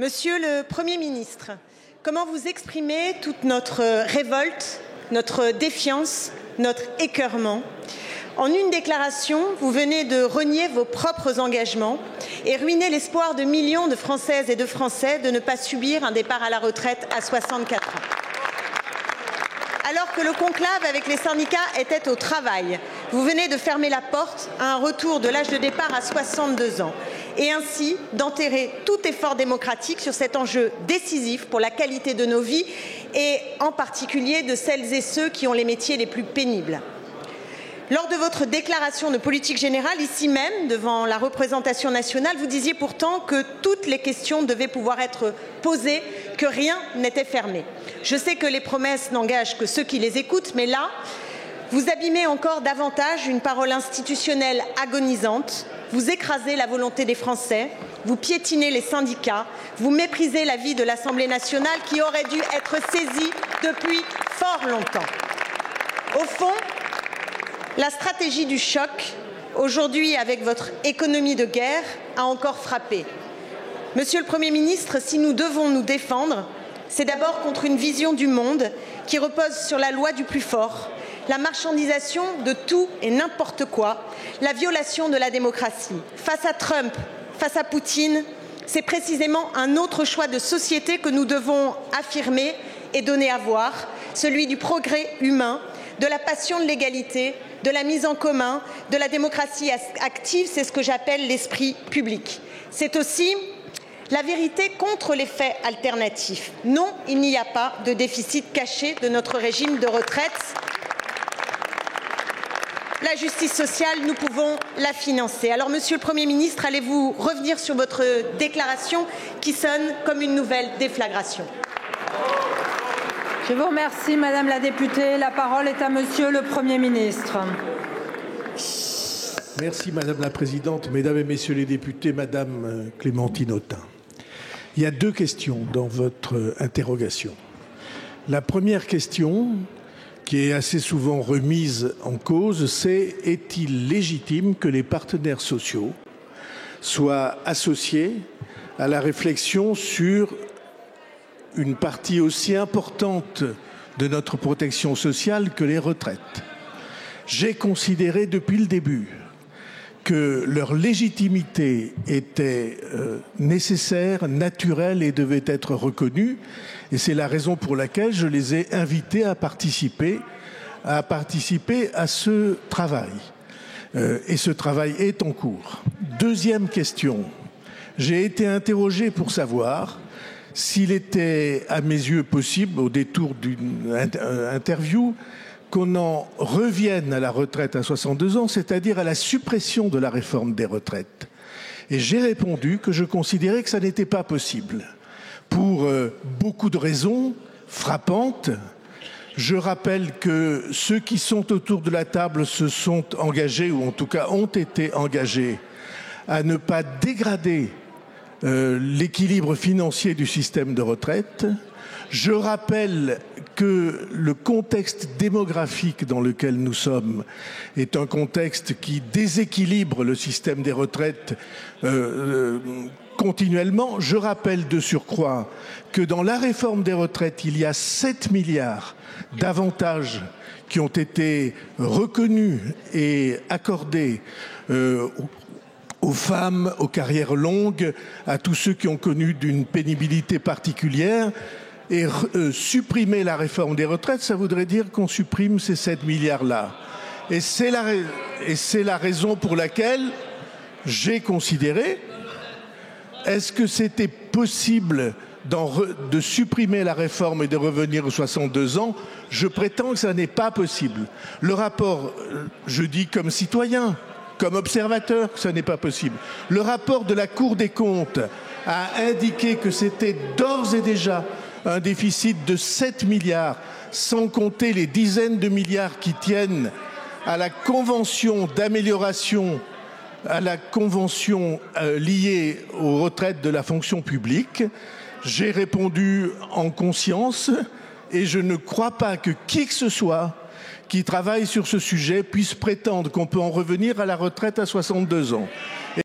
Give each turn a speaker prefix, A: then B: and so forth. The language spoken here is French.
A: Monsieur le Premier ministre, comment vous exprimez toute notre révolte, notre défiance, notre écœurement? En une déclaration, vous venez de renier vos propres engagements et ruiner l'espoir de millions de Françaises et de Français de ne pas subir un départ à la retraite à 64 ans. Alors que le conclave avec les syndicats était au travail, vous venez de fermer la porte à un retour de l'âge de départ à 62 ans et ainsi d'enterrer tout effort démocratique sur cet enjeu décisif pour la qualité de nos vies et en particulier de celles et ceux qui ont les métiers les plus pénibles. Lors de votre déclaration de politique générale, ici même, devant la représentation nationale, vous disiez pourtant que toutes les questions devaient pouvoir être posées, que rien n'était fermé. Je sais que les promesses n'engagent que ceux qui les écoutent, mais là, vous abîmez encore davantage une parole institutionnelle agonisante, vous écrasez la volonté des Français, vous piétinez les syndicats, vous méprisez la vie de l'Assemblée nationale qui aurait dû être saisie depuis fort longtemps. Au fond, la stratégie du choc, aujourd'hui avec votre économie de guerre, a encore frappé. Monsieur le Premier ministre, si nous devons nous défendre, c'est d'abord contre une vision du monde qui repose sur la loi du plus fort, la marchandisation de tout et n'importe quoi, la violation de la démocratie. Face à Trump, face à Poutine, c'est précisément un autre choix de société que nous devons affirmer et donner à voir, celui du progrès humain, de la passion de l'égalité, de la mise en commun, de la démocratie active, c'est ce que j'appelle l'esprit public. C'est aussi la vérité contre les faits alternatifs. Non, il n'y a pas de déficit caché de notre régime de retraite. La justice sociale, nous pouvons la financer. Alors, Monsieur le Premier ministre, allez-vous revenir sur votre déclaration qui sonne comme une nouvelle déflagration?
B: Je vous remercie, Madame la députée. La parole est à Monsieur le Premier ministre.
C: Merci, Madame la Présidente. Mesdames et Messieurs les députés, Madame Clémentine Autain. Il y a deux questions dans votre interrogation. La première question, qui est assez souvent remise en cause, c'est: est-il légitime que les partenaires sociaux soient associés à la réflexion sur une partie aussi importante de notre protection sociale que les retraites? J'ai considéré depuis le début que leur légitimité était nécessaire, naturelle et devait être reconnue. Et c'est la raison pour laquelle je les ai invités à participer à ce travail. Et ce travail est en cours. Deuxième question. J'ai été interrogé pour savoir s'il était, à mes yeux, possible, au détour d'une interview, qu'on en revienne à la retraite à 62 ans, c'est-à-dire à la suppression de la réforme des retraites. Et j'ai répondu que je considérais que ça n'était pas possible, pour beaucoup de raisons frappantes. Je rappelle que ceux qui sont autour de la table se sont engagés, ou en tout cas ont été engagés, à ne pas dégrader l'équilibre financier du système de retraite. Je rappelle que le contexte démographique dans lequel nous sommes est un contexte qui déséquilibre le système des retraites continuellement. Je rappelle de surcroît que dans la réforme des retraites, il y a 7 milliards d'avantages qui ont été reconnus et accordés aux femmes, aux carrières longues, à tous ceux qui ont connu d'une pénibilité particulière. Et supprimer la réforme des retraites, ça voudrait dire qu'on supprime ces 7 milliards-là. Et c'est la raison pour laquelle j'ai considéré, est-ce que c'était possible de supprimer la réforme et de revenir aux 62 ans? Je prétends que ça n'est pas possible. Le rapport, je dis comme citoyen, comme observateur, que ça n'est pas possible. Le rapport de la Cour des comptes a indiqué que c'était d'ores et déjà un déficit de 7 milliards, sans compter les dizaines de milliards qui tiennent à la convention d'amélioration, à la convention liée aux retraites de la fonction publique. J'ai répondu en conscience et je ne crois pas que qui que ce soit qui travaille sur ce sujet puisse prétendre qu'on peut en revenir à la retraite à 62 ans.